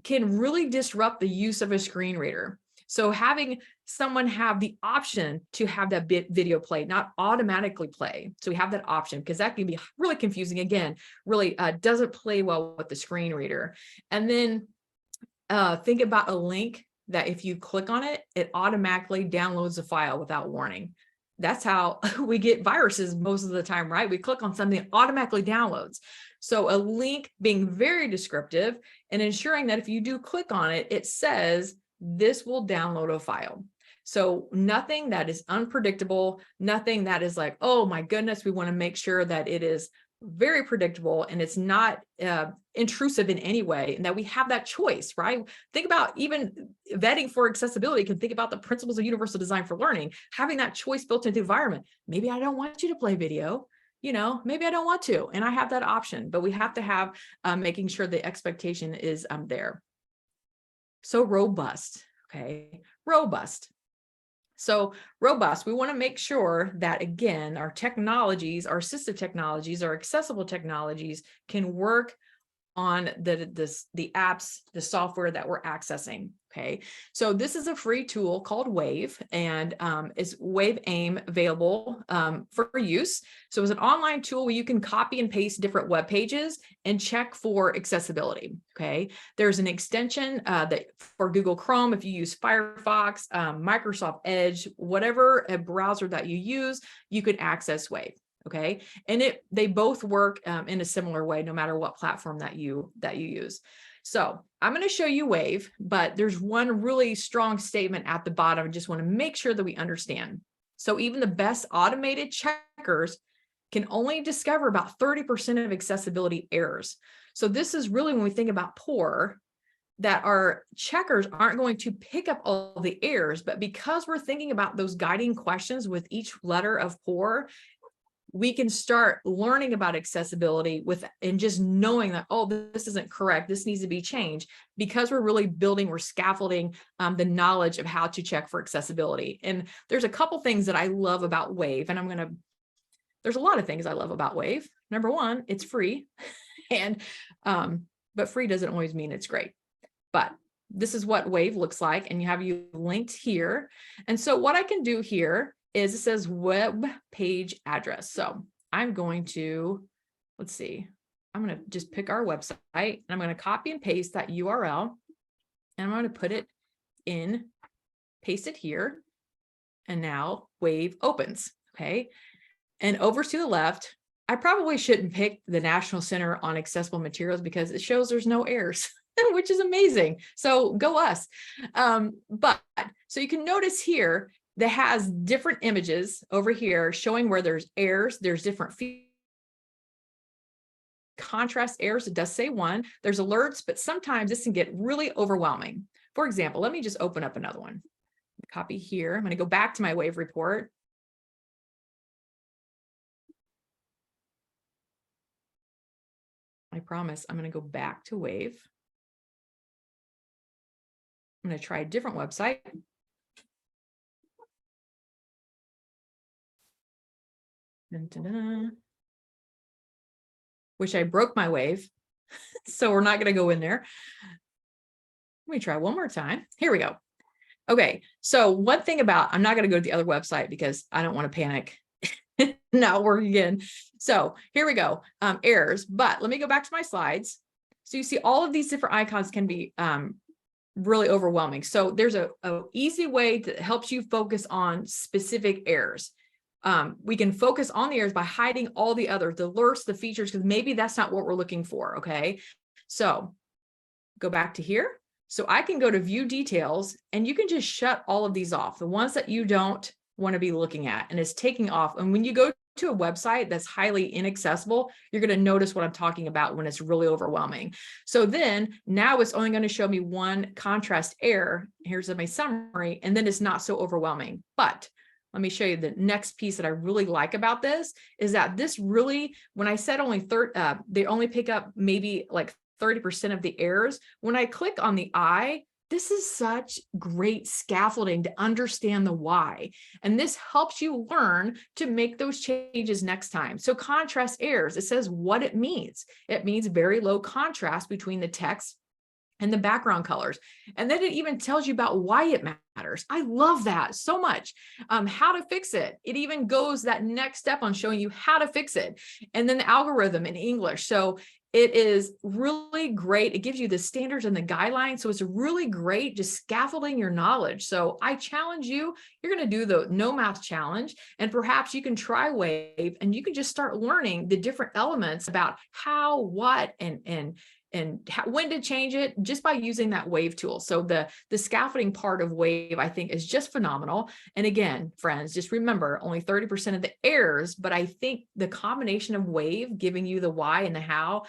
can really disrupt the use of a screen reader. So having someone have the option to have that video play, not automatically play. So we have that option, because that can be really confusing. Again, really doesn't play well with the screen reader. And then think about a link that if you click on it, it automatically downloads a file without warning. That's how we get viruses most of the time, right? We click on something, it automatically downloads. So a link being very descriptive and ensuring that if you do click on it, it says this will download a file. So nothing that is unpredictable, nothing that is like, oh my goodness, we want to make sure that it is very predictable and it's not intrusive in any way, and that we have that choice, right? Think about even vetting for accessibility, can think about the principles of universal design for learning, having that choice built into the environment. Maybe I don't want you to play video, maybe I don't want to, and I have that option, but we have to have making sure the expectation is there. So robust, okay, robust. So robust, we want to make sure that, again, our technologies, our assistive technologies, our accessible technologies can work on the apps, the software that we're accessing. Okay, so this is a free tool called Wave, and it's Wave AIM available for use. So it's an online tool where you can copy and paste different web pages and check for accessibility. Okay, there's an extension that for Google Chrome, if you use Firefox, Microsoft Edge, whatever a browser that you use, you can access Wave. Okay, and they both work in a similar way, no matter what platform that you use. So I'm going to show you Wave, but there's one really strong statement at the bottom. I just want to make sure that we understand. So even the best automated checkers can only discover about 30% of accessibility errors. So this is really when we think about poor, that our checkers aren't going to pick up all the errors, but because we're thinking about those guiding questions with each letter of poor, we can start learning about accessibility and just knowing that, oh, this isn't correct, this needs to be changed, because we're scaffolding the knowledge of how to check for accessibility. And there's a couple things that I love about Wave, and there's a lot of things I love about Wave. Number one, it's free, and but free doesn't always mean it's great. But this is what Wave looks like, and you linked here. And so what I can do here is it says web page address. So I'm going to, I'm going to just pick our website, and I'm going to copy and paste that URL, and I'm going to put it in, paste it here. And now Wave opens. Okay. And over to the left, I probably shouldn't pick the National Center on Accessible Materials because it shows there's no errors, which is amazing. So go us. But so you can notice here, that has different images over here showing where there's errors. There's different contrast errors. It does say one. There's alerts, but sometimes this can get really overwhelming. For example, let me just open up another one. Copy here. I'm going to go back to my Wave report. I promise I'm going to go back to Wave. I'm going to try a different website. Which I broke my Wave, so we're not going to go in there. Let me try one more time. Here we go. Okay, so one thing I'm not going to go to the other website because I don't want to panic. Not working again. So here we go, errors, but let me go back to my slides. So you see all of these different icons can be really overwhelming. So there's a easy way that helps you focus on specific errors. We can focus on the errors by hiding all the others, the alerts, the features, because maybe that's not what we're looking for. Okay, so go back to here. So I can go to view details, and you can just shut all of these off, the ones that you don't want to be looking at, and it's taking off. And when you go to a website that's highly inaccessible, you're going to notice what I'm talking about when it's really overwhelming. So then now it's only going to show me one contrast error. Here's my summary, and then it's not so overwhelming. But let me show you the next piece that I really like about this is that this really, when I said they only pick up maybe like 30% of the errors. When I click on the I, this is such great scaffolding to understand the why. And this helps you learn to make those changes next time. So contrast errors, it says what it means. It means very low contrast between the text and the background colors. And then it even tells you about why it matters. I love that so much. How to fix it. It even goes that next step on showing you how to fix it. And then the algorithm in English. So it is really great. It gives you the standards and the guidelines. So it's really great just scaffolding your knowledge. So I challenge you, you're going to do the no math challenge, and perhaps you can try Wave, and you can just start learning the different elements about how, what, and when to change it just by using that Wave tool. So the scaffolding part of Wave, I think, is just phenomenal. And again, friends, just remember only 30% of the errors, but I think the combination of Wave giving you the why and the how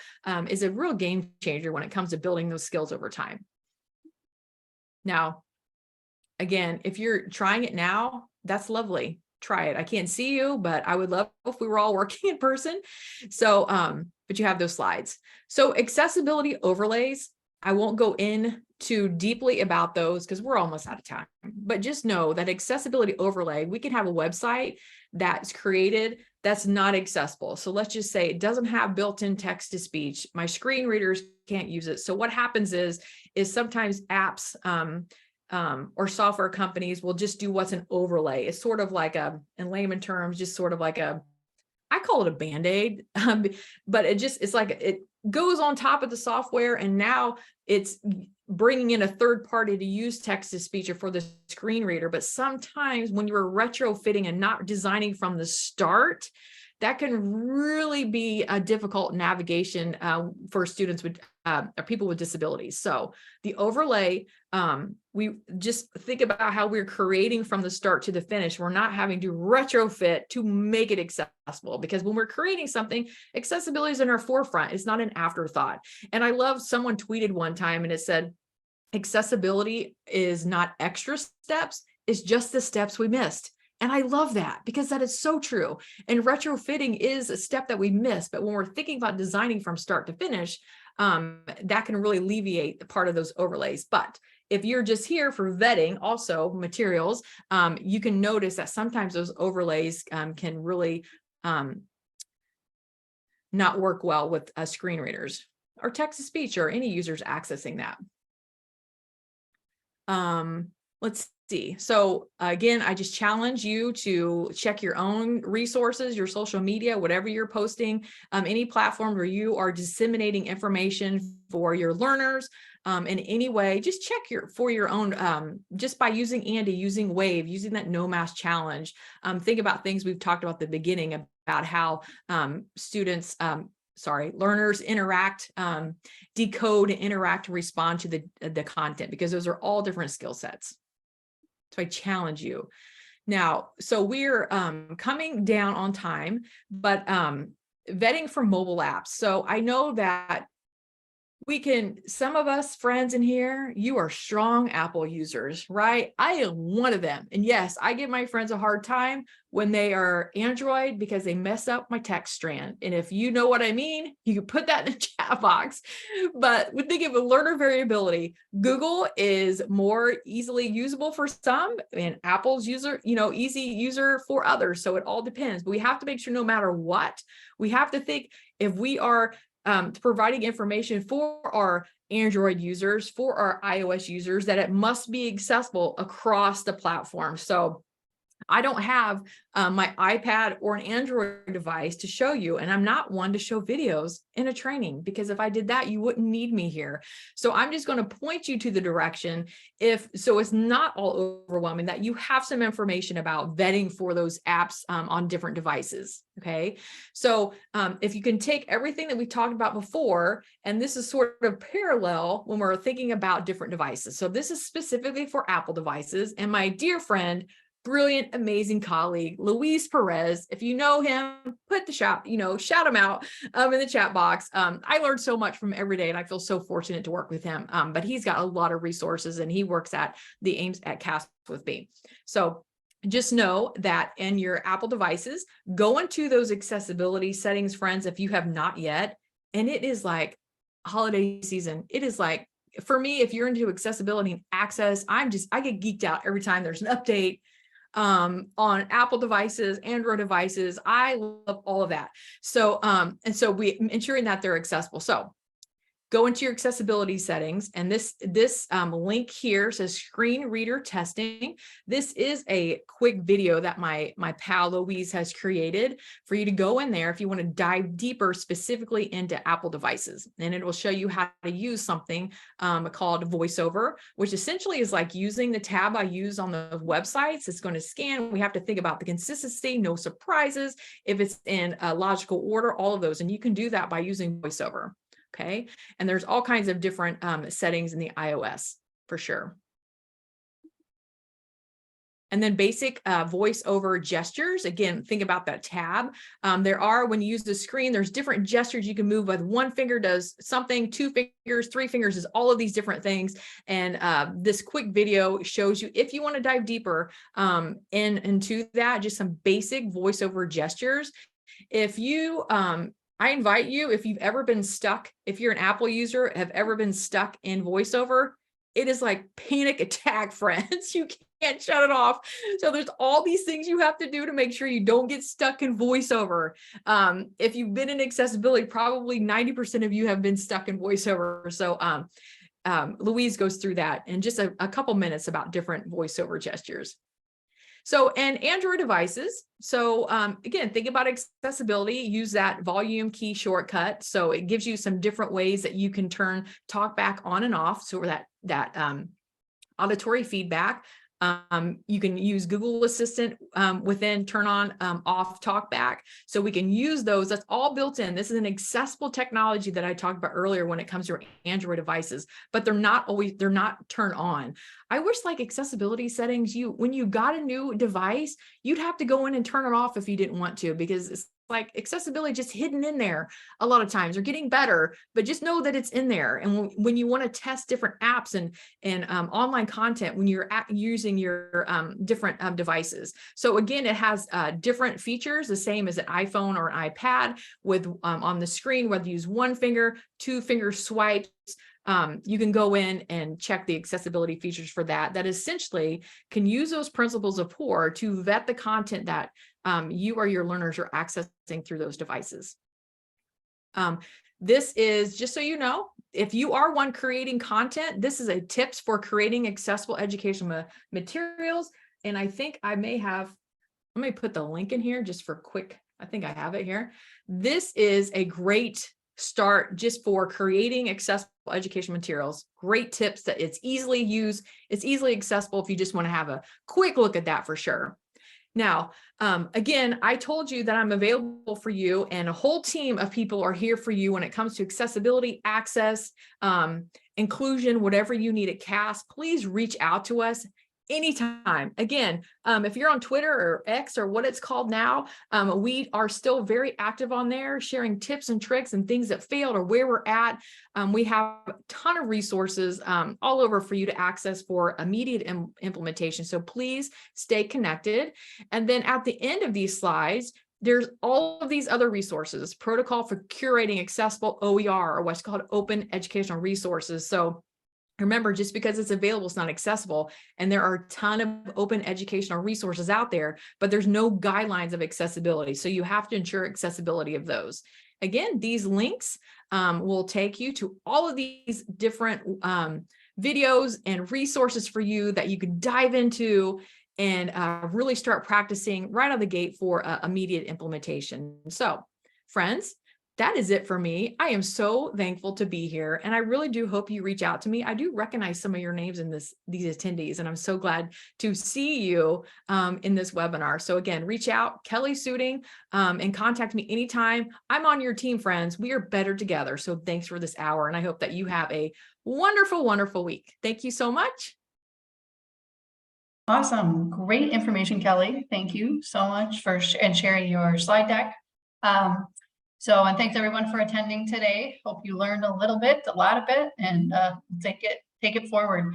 is a real game changer when it comes to building those skills over time. Now, again, if you're trying it now, that's lovely. Try it. I can't see you, but I would love if we were all working in person. So, but you have those slides. So accessibility overlays, I won't go in too deeply about those because we're almost out of time, but just know that accessibility overlay, we can have a website that's created that's not accessible. So let's just say it doesn't have built-in text to speech. My screen readers can't use it. So what happens is sometimes apps or software companies will just do what's an overlay. It's sort of like in layman terms, just sort of like I call it a Band-Aid, but it's like it goes on top of the software, and now it's bringing in a third party to use text-to-speech or for the screen reader. But sometimes when you're retrofitting and not designing from the start, that can really be a difficult navigation for students with or people with disabilities. So the overlay, we just think about how we're creating from the start to the finish. We're not having to retrofit to make it accessible, because when we're creating something, accessibility is in our forefront. It's not an afterthought. And I love, someone tweeted one time and it said, accessibility is not extra steps, it's just the steps we missed. And I love that, because that is so true. And retrofitting is a step that we miss. But when we're thinking about designing from start to finish, that can really alleviate the part of those overlays. But if you're just here for vetting also materials, you can notice that sometimes those overlays can really not work well with screen readers or text-to-speech or any users accessing that. Let's see. So again, I just challenge you to check your own resources, your social media, whatever you're posting, any platform where you are disseminating information for your learners in any way. Just check for your own, just by using Andy, using Wave, using that No Mask challenge. Think about things we've talked about at the beginning about how learners interact, decode, interact, and respond to the content, because those are all different skill sets. So I challenge you. Now, so we're coming down on time, but vetting for mobile apps. So I know that some of us friends in here, you are strong Apple users, right? I am one of them. And yes, I give my friends a hard time when they are Android because they mess up my text strand. And if you know what I mean, you can put that in the chat box. But when thinking of learner variability, Google is more easily usable for some, and Apple's easy user for others. So it all depends. But we have to make sure no matter what, we have to think if we are providing information for our Android users, for our iOS users, that it must be accessible across the platform. So I don't have my iPad or an Android device to show you, and I'm not one to show videos in a training, because if I did that, you wouldn't need me here. So I'm just going to point you to the direction, so it's not all overwhelming, that you have some information about vetting for those apps on different devices. Okay, so if you can take everything that we talked about before, and this is sort of parallel when we're thinking about different devices. So this is specifically for Apple devices, and my dear friend, brilliant, amazing colleague, Luis Perez. If you know him, shout him out in the chat box. I learned so much from him every day, and I feel so fortunate to work with him. But he's got a lot of resources, and he works at the AIMS at CASP with me. So just know that in your Apple devices, go into those accessibility settings, friends, if you have not yet. And it is like holiday season. It is like, for me, if you're into accessibility and access, I get geeked out every time there's an update on Apple devices, Android devices. I love all of that. So, and so we ensuring that they're accessible. So go into your accessibility settings, and this link here says screen reader testing. This is a quick video that my pal Louise has created for you to go in there if you want to dive deeper specifically into Apple devices. And it will show you how to use something called VoiceOver, which essentially is like using the tab I use on the websites. It's going to scan. We have to think about the consistency, no surprises, if it's in a logical order, all of those. And you can do that by using VoiceOver. Okay, and there's all kinds of different settings in the iOS for sure. And then basic voice over gestures. Again, think about that tab. When you use the screen, there's different gestures you can move with. One finger does something, 2 fingers, 3 fingers is all of these different things. And this quick video shows you, if you want to dive deeper into that, just some basic voice over gestures. I invite you, if you've ever been stuck, if you're an Apple user, have ever been stuck in VoiceOver, it is like panic attack, friends. You can't shut it off. So there's all these things you have to do to make sure you don't get stuck in voiceover. If you've been in accessibility, probably 90% of you have been stuck in voiceover. So Louise goes through that in just a couple minutes about different voiceover gestures. So, and Android devices. So again, think about accessibility, use that volume key shortcut. So it gives you some different ways that you can turn talkback on and off. So that auditory feedback. You can use Google Assistant within turn on off talkback. So we can use those. That's all built in. This is an accessible technology that I talked about earlier when it comes to Android devices, but they're not turned on. I wish like accessibility settings, when you got a new device, you'd have to go in and turn it off if you didn't want to, because it's like accessibility just hidden in there a lot of times. They're getting better, but just know that it's in there. And when you want to test different apps and online content, when you're using your different devices. So again, it has different features, the same as an iPhone or an iPad with on the screen, whether you use one finger, two finger swipes. You can go in and check the accessibility features for that essentially can use those principles of POUR to vet the content that you or your learners are accessing through those devices. This is, just so you know, if you are one creating content, this is a tips for creating accessible educational materials. And I think I may have, let me put the link in here just for quick, I think I have it here. This is a great start just for creating accessible educational materials. Great tips that it's easily used. It's easily accessible if you just want to have a quick look at that for sure. Now, again, I told you that I'm available for you, and a whole team of people are here for you when it comes to accessibility, access, inclusion, whatever you need at CAS. Please reach out to us anytime. Again, if you're on Twitter or X or what it's called now, we are still very active on there, sharing tips and tricks and things that failed or where we're at. We have a ton of resources all over for you to access for immediate implementation. So please stay connected. And then at the end of these slides, there's all of these other resources, protocol for curating accessible OER, or what's called open educational resources. So remember, just because it's available, it's not accessible. And there are a ton of open educational resources out there, but there's no guidelines of accessibility. So you have to ensure accessibility of those. Again, these links will take you to all of these different videos and resources for you that you can dive into and really start practicing right out of the gate for immediate implementation. So, friends, that is it for me. I am so thankful to be here, and I really do hope you reach out to me. I do recognize some of your names in these attendees, and I'm so glad to see you in this webinar. So again, reach out, Kelli Suding, and contact me anytime. I'm on your team, friends. We are better together. So thanks for this hour, and I hope that you have a wonderful, wonderful week. Thank you so much. Awesome. Great information, Kelli. Thank you so much for sharing your slide deck. And thanks everyone for attending today. Hope you learned a little bit, a lot of it, and take it forward.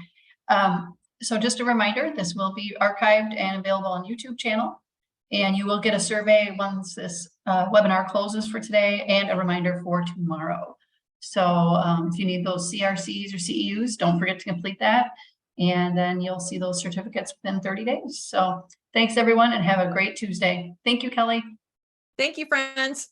So just a reminder, this will be archived and available on YouTube channel, and you will get a survey once this webinar closes for today, and a reminder for tomorrow. So if you need those CRCs or CEUs, don't forget to complete that, and then you'll see those certificates within 30 days. So thanks everyone, and have a great Tuesday. Thank you, Kelli. Thank you, friends.